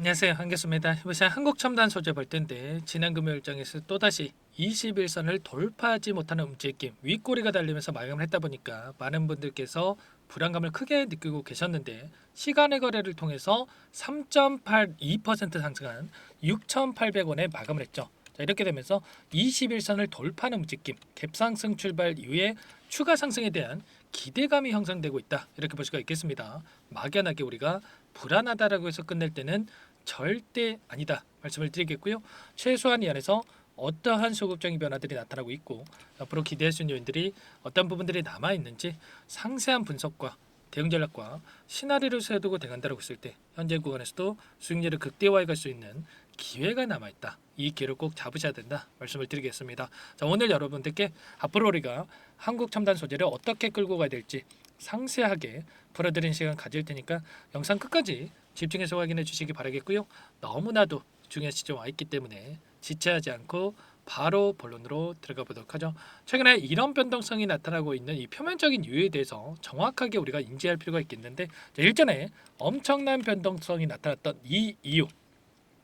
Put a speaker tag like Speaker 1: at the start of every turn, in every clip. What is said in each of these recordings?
Speaker 1: 안녕하세요, 한교수입니다. 이번 시간 한국 첨단 소재 볼 텐데 지난 금요일장에서 또다시 21선을 돌파하지 못하는 움직임, 윗꼬리가 달리면서 마감을 했다 보니까 많은 분들께서 불안감을 크게 느끼고 계셨는데 시간의 거래를 통해서 3.82% 상승한 6,800원에 마감을 했죠. 자, 이렇게 되면서 21선을 돌파하는 움직임, 갭상승 출발 이후에 추가 상승에 대한 기대감이 형성되고 있다. 이렇게 볼 수가 있겠습니다. 막연하게 우리가 불안하다라고 해서 끝낼 때는 절대 아니다 말씀을 드리겠고요. 최소한 이 안에서 어떠한 소극적인 변화들이 나타나고 있고 앞으로 기대할 수 있는 요인들이 어떤 부분들이 남아 있는지 상세한 분석과 대응 전략과 시나리오를 세워두고 대응한다고 했을 때 현재 구간에서도 수익률을 극대화해 갈 수 있는 기회가 남아 있다. 이 기회를 꼭 잡으셔야 된다 말씀을 드리겠습니다. 자, 오늘 여러분들께 앞으로 우리가 한국 첨단 소재를 어떻게 끌고 가야 될지 상세하게 풀어드리는 시간 가질 테니까 영상 끝까지 집중해서 확인해 주시기 바라겠고요. 너무나도 중요한 시점 와 있기 때문에 지체하지 않고 바로 본론으로 들어가 보도록 하죠. 최근에 이런 변동성이 나타나고 있는 이 표면적인 이유에 대해서 정확하게 우리가 인지할 필요가 있겠는데, 일전에 엄청난 변동성이 나타났던 이 이유,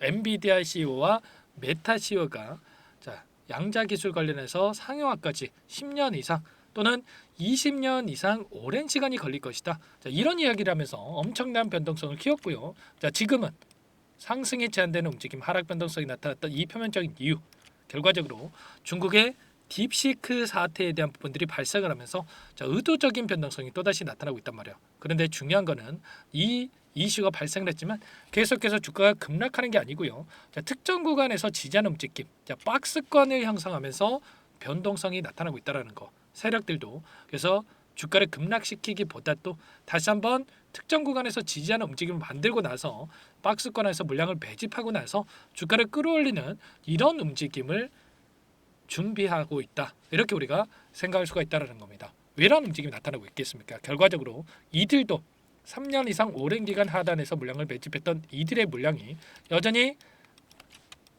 Speaker 1: 엔비디아 CEO와 메타 CEO가 양자 기술 관련해서 상용화까지 10년 이상 또는 20년 이상 오랜 시간이 걸릴 것이다. 이런 이야기를 하면서 엄청난 변동성을 키웠고요. 지금은 상승이 제한되는 움직임, 하락 변동성이 나타났던 이 표면적인 이유, 결과적으로 중국의 딥시크 사태에 대한 부분들이 발생을 하면서 의도적인 변동성이 또다시 나타나고 있단 말이에요. 그런데 중요한 거는 이 이슈가 발생을 했지만 계속해서 주가가 급락하는 게 아니고요. 특정 구간에서 지지하는 움직임, 박스권을 형성하면서 변동성이 나타나고 있다는 거. 세력들도 그래서 주가를 급락시키기보다 또 다시 한번 특정 구간에서 지지하는 움직임을 만들고 나서 박스권에서 물량을 매집하고 나서 주가를 끌어올리는 이런 움직임을 준비하고 있다. 이렇게 우리가 생각할 수가 있다는 겁니다. 왜 이런 움직임이 나타나고 있겠습니까? 결과적으로 이들도 3년 이상 오랜 기간 하단에서 물량을 매집했던 이들의 물량이 여전히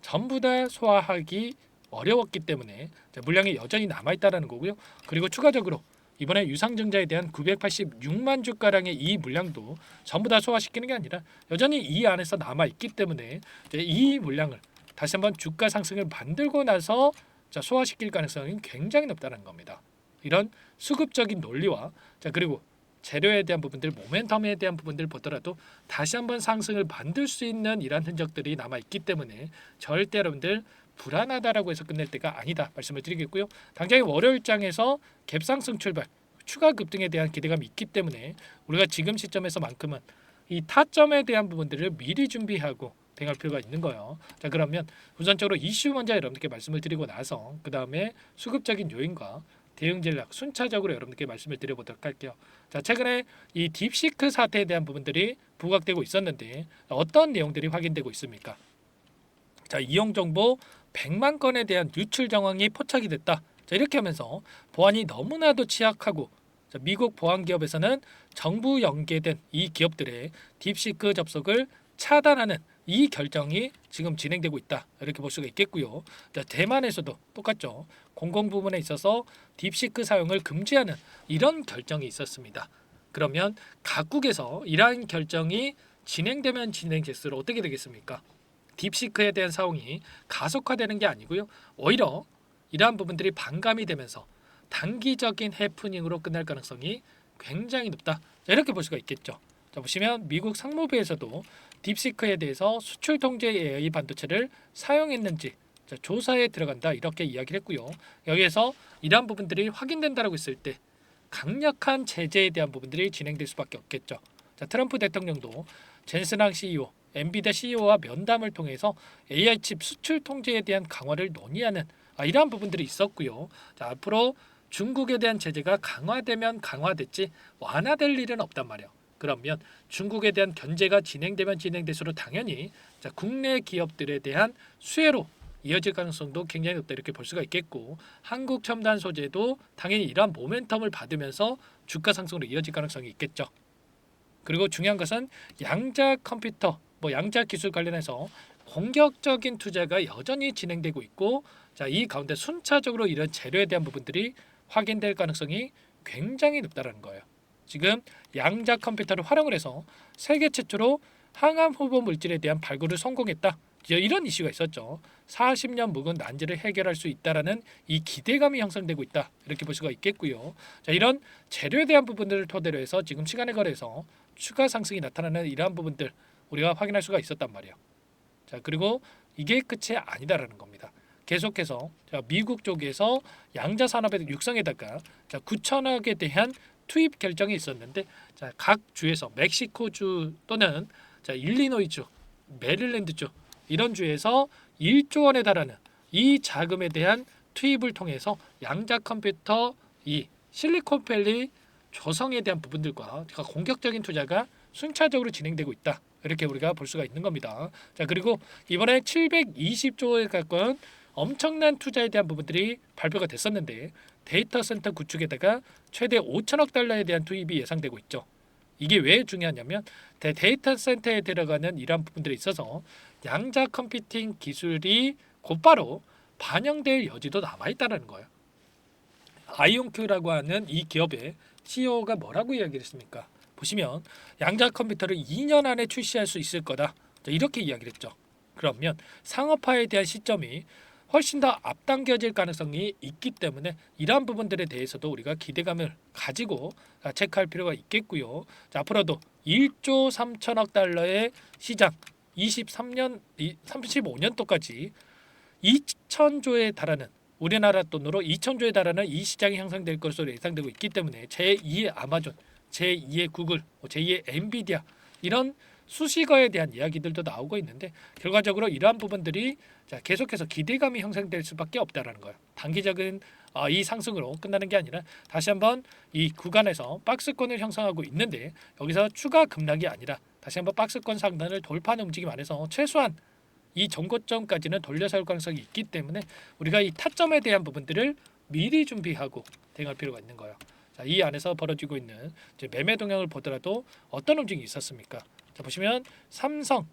Speaker 1: 전부 다 소화하기 어려웠기 때문에 물량이 여전히 남아있다는 거고요. 그리고 추가적으로 이번에 유상증자에 대한 986만 주가량의 이 물량도 전부 다 소화시키는 게 아니라 여전히 이 안에서 남아있기 때문에 이 물량을 다시 한번 주가 상승을 만들고 나서 소화시킬 가능성이 굉장히 높다는 겁니다. 이런 수급적인 논리와 그리고 재료에 대한 부분들, 모멘텀에 대한 부분들 보더라도 다시 한번 상승을 만들 수 있는 이러한 흔적들이 남아 있기 때문에 절대 여러분들 불안하다라고 해서 끝낼 때가 아니다 말씀을 드리겠고요. 당장의 월요일장에서 갭상승 출발, 추가 급등에 대한 기대감이 있기 때문에 우리가 지금 시점에서만큼은 이 타점에 대한 부분들을 미리 준비하고 대응할 필요가 있는 거예요. 그러면 우선적으로 이슈 먼저 여러분들께 말씀을 드리고 나서 그 다음에 수급적인 요인과 대응 전략 순차적으로 여러분들께 말씀을 드려보도록 할게요. 최근에 이 딥시크 사태에 대한 부분들이 부각되고 있었는데 어떤 내용들이 확인되고 있습니까? 이용 정보 100만 건에 대한 유출 정황이 포착이 됐다. 이렇게 하면서 보안이 너무나도 취약하고 미국 보안 기업에서는 정부 연계된 이 기업들의 딥시크 접속을 차단하는 이 결정이 지금 진행되고 있다. 이렇게 볼 수가 있겠고요. 대만에서도 똑같죠. 공공 부문에 있어서 딥시크 사용을 금지하는 이런 결정이 있었습니다. 그러면 각국에서 이러한 결정이 진행되면 진행될수록 어떻게 되겠습니까? 딥시크에 대한 사용이 가속화되는 게 아니고요. 오히려 이러한 부분들이 반감이 되면서 단기적인 해프닝으로 끝날 가능성이 굉장히 높다. 이렇게 볼 수가 있겠죠. 보시면 미국 상무부에서도 딥시크에 대해서 수출 통제 AI 반도체를 사용했는지 조사에 들어간다 이렇게 이야기를 했고요. 여기에서 이러한 부분들이 확인된다라고 했을 때 강력한 제재에 대한 부분들이 진행될 수밖에 없겠죠. 트럼프 대통령도 젠슨항 CEO, 엔비디아 CEO와 면담을 통해서 AI 칩 수출 통제에 대한 강화를 논의하는 이러한 부분들이 있었고요. 앞으로 중국에 대한 제재가 강화되면 강화됐지 완화될 일은 없단 말이에요. 그러면 중국에 대한 견제가 진행되면 진행될수록 당연히 국내 기업들에 대한 수혜로 이어질 가능성도 굉장히 높다 이렇게 볼 수가 있겠고 한국 첨단 소재도 당연히 이러한 모멘텀을 받으면서 주가 상승으로 이어질 가능성이 있겠죠. 그리고 중요한 것은 양자 컴퓨터, 양자 기술 관련해서 공격적인 투자가 여전히 진행되고 있고 이 가운데 순차적으로 이런 재료에 대한 부분들이 확인될 가능성이 굉장히 높다는 거예요. 지금 양자 컴퓨터를 활용을 해서 세계 최초로 항암 후보 물질에 대한 발굴을 성공했다. 이런 이슈가 있었죠. 40년 묵은 난제를 해결할 수 있다라는 이 기대감이 형성되고 있다. 이렇게 볼 수가 있겠고요. 자, 이런 재료에 대한 부분들을 토대로 해서 지금 시간의 거래에서 추가 상승이 나타나는 이러한 부분들 우리가 확인할 수가 있었단 말이에요. 자, 그리고 이게 끝이 아니다라는 겁니다. 계속해서 자, 미국 쪽에서 양자 산업의 육성에다가 자, 9천억에 대한 투입 결정이 있었는데 자, 각 주에서 멕시코주 또는 자, 일리노이주, 메릴랜드주 이런 주에서 1조 원에 달하는 이 자금에 대한 투입을 통해서 양자 컴퓨터 이 실리콘밸리 조성에 대한 부분들과 공격적인 투자가 순차적으로 진행되고 있다. 이렇게 우리가 볼 수가 있는 겁니다. 자, 그리고 이번에 720조에 가까운 엄청난 투자에 대한 부분들이 발표가 됐었는데 데이터 센터 구축에다가 최대 5천억 달러에 대한 투입이 예상되고 있죠. 이게 왜 중요하냐면 데이터 센터에 들어가는 이러한 부분들이 있어서 양자 컴퓨팅 기술이 곧바로 반영될 여지도 남아있다는 거예요. 아이온큐라고 하는 이 기업의 CEO가 뭐라고 이야기를 했습니까? 보시면 양자 컴퓨터를 2년 안에 출시할 수 있을 거다. 이렇게 이야기를 했죠. 그러면 상업화에 대한 시점이 훨씬 더 앞당겨질 가능성이 있기 때문에 이러한 부분들에 대해서도 우리가 기대감을 가지고 체크할 필요가 있겠고요. 자, 앞으로도 1조 3천억 달러의 시장 23년, 35년도까지 2천조에 달하는 우리나라 돈으로 2천조에 달하는 이 시장이 형성될 것으로 예상되고 있기 때문에 제2의 아마존, 제2의 구글, 제2의 엔비디아 이런 수식어에 대한 이야기들도 나오고 있는데 결과적으로 이러한 부분들이 계속해서 기대감이 형성될 수밖에 없다라는 거예요. 단기적인 이 상승으로 끝나는 게 아니라 다시 한번 이 구간에서 박스권을 형성하고 있는데 여기서 추가 급락이 아니라 다시 한번 박스권 상단을 돌파하는 움직임 안에서 최소한 이 정고점까지는 돌려세울 가능성이 있기 때문에 우리가 이 타점에 대한 부분들을 미리 준비하고 대응할 필요가 있는 거예요. 자, 이 안에서 벌어지고 있는 이제 매매 동향을 보더라도 어떤 움직임이 있었습니까? 자, 보시면 삼성,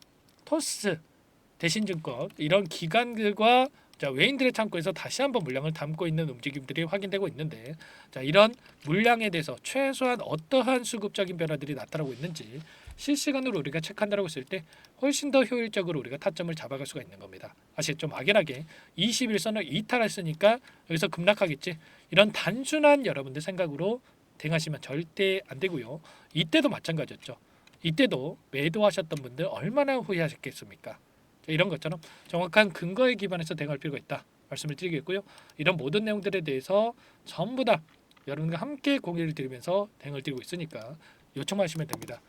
Speaker 1: 토스, 대신증권 이런 기관들과 자, 외인들의 창고에서 다시 한번 물량을 담고 있는 움직임들이 확인되고 있는데 자, 이런 물량에 대해서 최소한 어떠한 수급적인 변화들이 나타나고 있는지 실시간으로 우리가 체크한다고 했을 때 훨씬 더 효율적으로 우리가 타점을 잡아갈 수가 있는 겁니다. 아시겠죠? 막연하게 21선을 이탈했으니까 여기서 급락하겠지 이런 단순한 여러분들 생각으로 대응하시면 절대 안 되고요. 이때도 마찬가지였죠. 이때도 매도하셨던 분들 얼마나 후회하셨겠습니까? 이런 것처럼 정확한 근거에 기반해서 대응할 필요가 있다 말씀을 드리겠고요. 이런 모든 내용들에 대해서 전부 다 여러분과 함께 공유를 드리면서 대응을 드리고 있으니까 요청하시면 됩니다.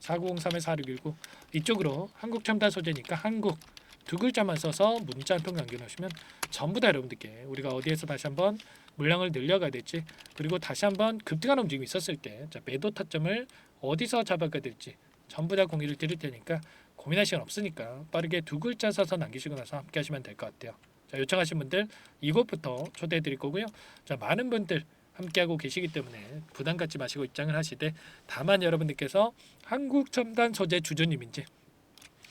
Speaker 1: 010-4903-4619 이쪽으로 한국 첨단 소재니까 한국 두 글자만 써서 문자 한 통 남겨놓으시면 전부 다 여러분들께 우리가 어디에서 다시 한번 물량을 늘려가야 될지 그리고 다시 한번 급등하는 움직임이 있었을 때 매도 타점을 어디서 잡아가야 될지 전부 다 공유를 드릴 테니까 고민할 시간 없으니까 빠르게 두 글자 써서 남기시고 나서 함께 하시면 될 것 같아요. 자, 요청하신 분들 이곳부터 초대해 드릴 거고요. 자, 많은 분들 함께하고 계시기 때문에 부담 갖지 마시고 입장을 하시되 다만 여러분들께서 한국 첨단 소재 주주님인지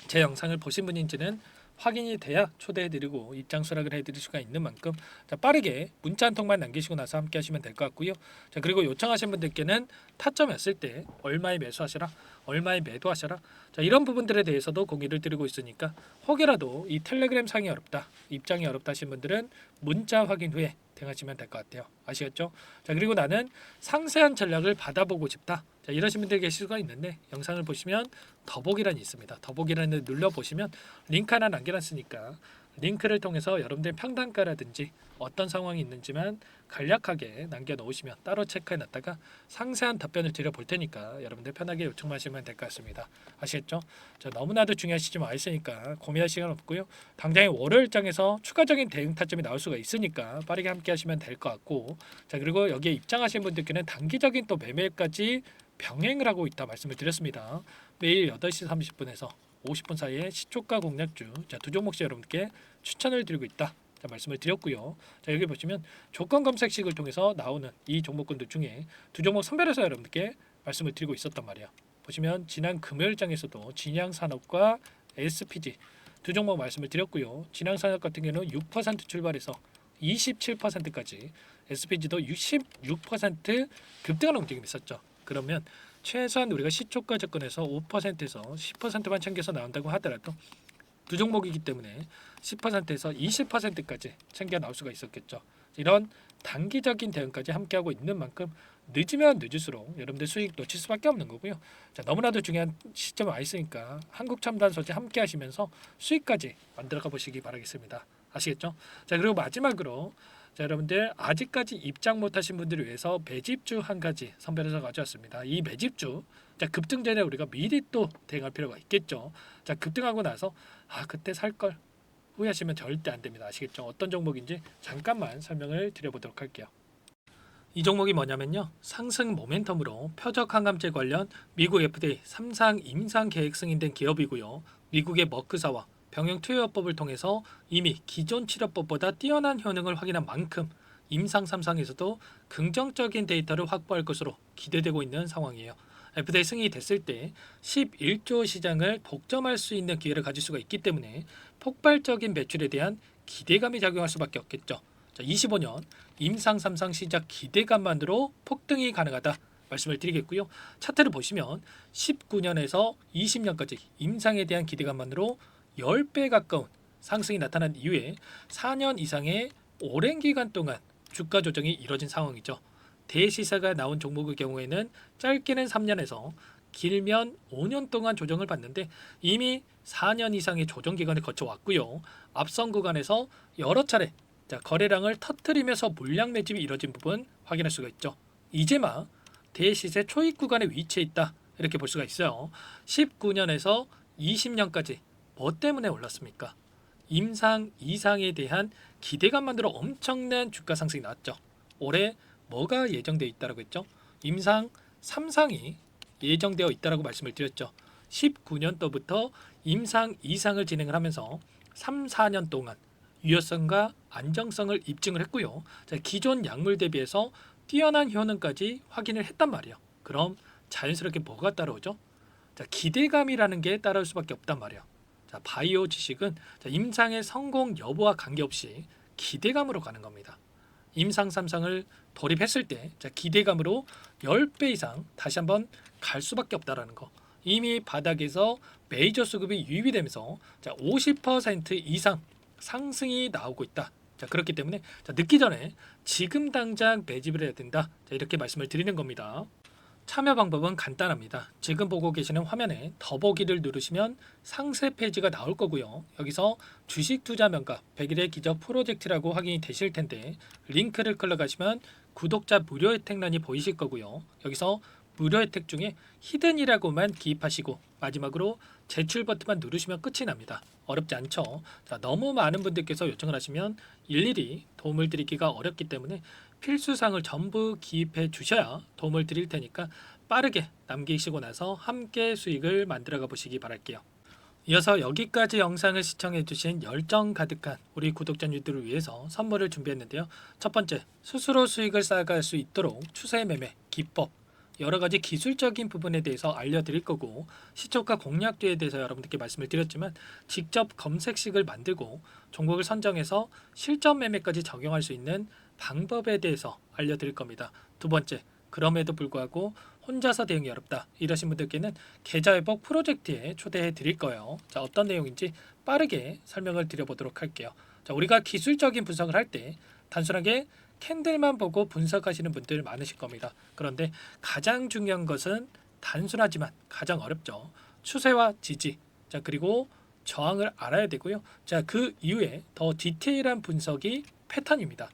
Speaker 1: 제 영상을 보신 분인지는 확인이 돼야 초대해드리고 입장 수락을 해드릴 수가 있는 만큼 자, 빠르게 문자 한 통만 남기시고 나서 함께 하시면 될 것 같고요. 자, 그리고 요청하신 분들께는 타점이었을 때 얼마에 매수하셔라 얼마에 매도하셔라 자, 이런 부분들에 대해서도 공유를 드리고 있으니까 혹여라도 이 텔레그램 상이 어렵다 입장이 어렵다 하신 분들은 문자 확인 후에 대응하시면 될 것 같아요. 아시겠죠? 자, 그리고 나는 상세한 전략을 받아보고 싶다. 자, 이러신 분들 계실 수가 있는데 영상을 보시면 더보기란이 있습니다. 더보기란을 눌러보시면 링크 하나 남겨놨으니까 링크를 통해서 여러분들 평단가라든지 어떤 상황이 있는지만 간략하게 남겨놓으시면 따로 체크해놨다가 상세한 답변을 드려볼 테니까 여러분들 편하게 요청하시면 될 것 같습니다. 아시겠죠? 자, 너무나도 중요한 시점 와 있으니까 고민할 시간 없고요. 당장의 월요일장에서 추가적인 대응 타점이 나올 수가 있으니까 빠르게 함께 하시면 될 것 같고 자, 그리고 여기에 입장하신 분들께는 단기적인 또 매매까지 병행을 하고 있다 말씀을 드렸습니다. 매일 8시 30분에서 50분 사이에 시초가 공략주 자, 두 종목씩 여러분께 추천을 드리고 있다. 자, 말씀을 드렸고요. 자, 여기 보시면 조건 검색식을 통해서 나오는 이 종목군들 중에 두 종목 선별해서 여러분께 말씀을 드리고 있었단 말이에요. 보시면 지난 금요일장에서도 진양산업과 SPG 두 종목 말씀을 드렸고요. 진양산업 같은 경우는 6% 출발해서 27%까지 SPG도 66% 급등하는 움직임이 있었죠. 그러면 최소한 우리가 시초가 접근해서 5%에서 10%만 챙겨서 나온다고 하더라도 두 종목이기 때문에 10%에서 20%까지 챙겨 나올 수가 있었겠죠. 이런 단기적인 대응까지 함께하고 있는 만큼 늦으면 늦을수록 여러분들 수익 놓칠 수밖에 없는 거고요. 자, 너무나도 중요한 시점에 와 있으니까 한국첨단소재 함께 하시면서 수익까지 만들어가 보시기 바라겠습니다. 아시겠죠? 자, 그리고 마지막으로 자, 여러분들 아직까지 입장 못하신 분들을 위해서 매집주 한 가지 선별해서 가져왔습니다. 이 매집주 자, 급등 전에 우리가 미리 또 대응할 필요가 있겠죠. 자, 급등하고 나서 그때 살 걸 후회하시면 절대 안 됩니다. 아시겠죠? 어떤 종목인지 잠깐만 설명을 드려보도록 할게요. 이 종목이 뭐냐면요. 상승 모멘텀으로 표적 항암제 관련 미국 FDA 3상 임상 계획 승인된 기업이고요. 미국의 머크사와 병용 투여법을 통해서 이미 기존 치료법보다 뛰어난 효능을 확인한 만큼 임상 3상에서도 긍정적인 데이터를 확보할 것으로 기대되고 있는 상황이에요. FDA 승인이 됐을 때 11조 시장을 독점할 수 있는 기회를 가질 수가 있기 때문에 폭발적인 매출에 대한 기대감이 작용할 수밖에 없겠죠. 자, 25년 임상 3상 시작 기대감만으로 폭등이 가능하다 말씀을 드리겠고요. 차트를 보시면 19년에서 20년까지 임상에 대한 기대감만으로 10배 가까운 상승이 나타난 이후에 4년 이상의 오랜 기간 동안 주가 조정이 이뤄진 상황이죠. 대시세가 나온 종목의 경우에는 짧게는 3년에서 길면 5년 동안 조정을 받는데 이미 4년 이상의 조정 기간을 거쳐왔고요. 앞선 구간에서 여러 차례 거래량을 터뜨리면서 물량 매집이 이뤄진 부분 확인할 수가 있죠. 이제 막 대시세 초입 구간에 위치해 있다 이렇게 볼 수가 있어요. 19년에서 20년까지 뭐 때문에 올랐습니까? 임상 이상에 대한 기대감만으로 엄청난 주가 상승이 나왔죠. 올해 뭐가 예정되어 있다라고 했죠? 임상 3상이 예정되어 있다라고 말씀을 드렸죠. 19년도부터 임상 2상을 진행을 하면서 3, 4년 동안 유효성과 안정성을 입증을 했고요. 자, 기존 약물 대비해서 뛰어난 효능까지 확인을 했단 말이에요. 그럼 자연스럽게 뭐가 따라오죠? 자, 기대감이라는 게 따라올 수밖에 없단 말이에요. 자, 바이오 지식은 임상의 성공 여부와 관계없이 기대감으로 가는 겁니다. 임상 3상을 돌입했을 때 기대감으로 10배 이상 다시 한번 갈 수밖에 없다라는 거. 이미 바닥에서 메이저 수급이 유입이 되면서 50% 이상 상승이 나오고 있다. 자, 그렇기 때문에 늦기 전에 지금 당장 매집을 해야 된다. 자, 이렇게 말씀을 드리는 겁니다. 참여 방법은 간단합니다. 지금 보고 계시는 화면에 더보기를 누르시면 상세 페이지가 나올 거고요. 여기서 주식 투자 명가 100일의 기적 프로젝트라고 확인이 되실 텐데 링크를 클릭하시면 구독자 무료 혜택란이 보이실 거고요. 여기서 무료 혜택 중에 히든이라고만 기입하시고 마지막으로 제출 버튼만 누르시면 끝이 납니다. 어렵지 않죠? 자, 너무 많은 분들께서 요청을 하시면 일일이 도움을 드리기가 어렵기 때문에 필수사항을 전부 기입해 주셔야 도움을 드릴 테니까 빠르게 남기시고 나서 함께 수익을 만들어가 보시기 바랄게요. 이어서 여기까지 영상을 시청해 주신 열정 가득한 우리 구독자님들을 위해서 선물을 준비했는데요. 첫 번째, 스스로 수익을 쌓아갈 수 있도록 추세 매매 기법 여러 가지 기술적인 부분에 대해서 알려드릴 거고 시초가 공략도에 대해서 여러분들께 말씀을 드렸지만 직접 검색식을 만들고 종목을 선정해서 실전 매매까지 적용할 수 있는 방법에 대해서 알려드릴 겁니다. 두 번째, 그럼에도 불구하고 혼자서 대응이 어렵다 이러신 분들께는 계좌회복 프로젝트에 초대해 드릴 거예요. 자, 어떤 내용인지 빠르게 설명을 드려보도록 할게요. 자, 우리가 기술적인 분석을 할 때 단순하게 캔들만 보고 분석하시는 분들 많으실 겁니다. 그런데 가장 중요한 것은 단순하지만 가장 어렵죠. 추세와 지지, 자, 그리고 저항을 알아야 되고요. 자, 그 이후에 더 디테일한 분석이 패턴입니다.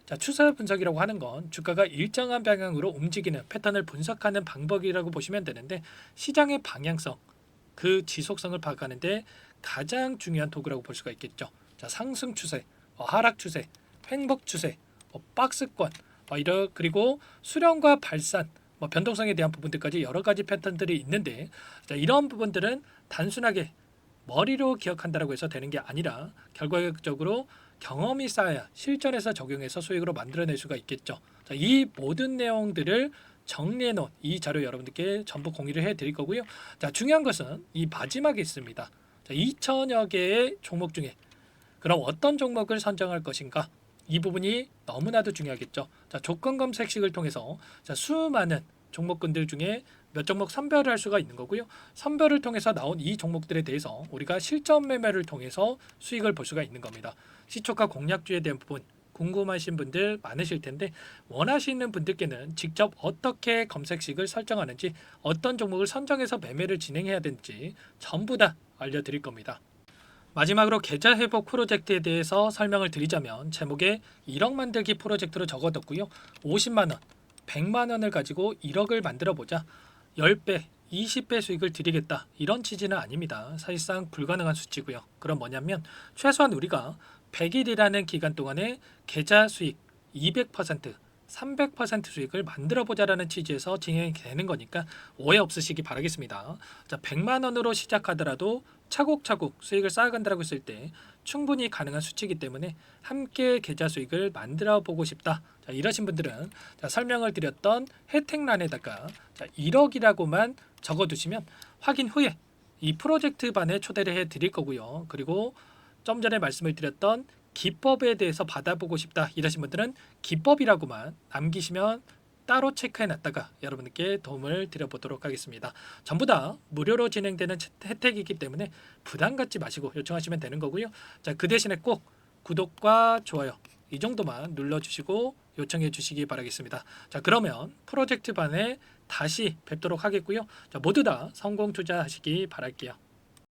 Speaker 1: 자, 추세 분석이라고 하는 건 주가가 일정한 방향으로 움직이는 패턴을 분석하는 방법이라고 보시면 되는데 시장의 방향성, 그 지속성을 파악하는데 가장 중요한 도구라고 볼 수가 있겠죠. 자, 상승 추세, 하락 추세, 횡복 추세, 박스권, 그리고 수렴과 발산, 변동성에 대한 부분들까지 여러 가지 패턴들이 있는데 자, 이런 부분들은 단순하게 머리로 기억한다고 해서 되는 게 아니라 결과적으로 경험이 쌓아야 실전에서 적용해서 수익으로 만들어낼 수가 있겠죠. 자, 이 모든 내용들을 정리해 놓은 이 자료 여러분들께 전부 공유를 해 드릴 거고요. 자, 중요한 것은 이 마지막에 있습니다. 자, 2천여 개의 종목 중에 그럼 어떤 종목을 선정할 것인가? 이 부분이 너무나도 중요하겠죠. 자, 조건 검색식을 통해서 수많은 종목군들 중에 몇 종목 선별을 할 수가 있는 거고요. 선별을 통해서 나온 이 종목들에 대해서 우리가 실전 매매를 통해서 수익을 볼 수가 있는 겁니다. 시초가 공략주에 대한 부분 궁금하신 분들 많으실 텐데 원하시는 분들께는 직접 어떻게 검색식을 설정하는지 어떤 종목을 선정해서 매매를 진행해야 되는지 전부 다 알려드릴 겁니다. 마지막으로 계좌 회복 프로젝트에 대해서 설명을 드리자면 제목에 1억 만들기 프로젝트로 적어뒀고요. 50만 원, 100만 원을 가지고 1억을 만들어 보자. 10배, 20배 수익을 드리겠다. 이런 취지는 아닙니다. 사실상 불가능한 수치고요. 그럼 뭐냐면 최소한 우리가 100일이라는 기간 동안에 계좌 수익 200%, 300% 수익을 만들어 보자라는 취지에서 진행이 되는 거니까 오해 없으시기 바라겠습니다. 자, 100만 원으로 시작하더라도 차곡차곡 수익을 쌓아간다고 했을 때 충분히 가능한 수치이기 때문에 함께 계좌 수익을 만들어 보고 싶다. 자, 이러신 분들은 자, 설명을 드렸던 혜택란에다가 자, 1억이라고만 적어두시면 확인 후에 이 프로젝트 반에 초대를 해 드릴 거고요. 그리고 좀 전에 말씀을 드렸던 기법에 대해서 받아보고 싶다 이러신 분들은 기법이라고만 남기시면 따로 체크해 놨다가 여러분께 도움을 드려보도록 하겠습니다. 전부 다 무료로 진행되는 혜택이기 때문에 부담 갖지 마시고 요청하시면 되는 거고요. 자, 그 대신에 꼭 구독과 좋아요 이 정도만 눌러주시고 요청해 주시기 바라겠습니다. 자, 그러면 프로젝트 반에 다시 뵙도록 하겠고요. 자, 모두 다 성공 투자하시기 바랄게요.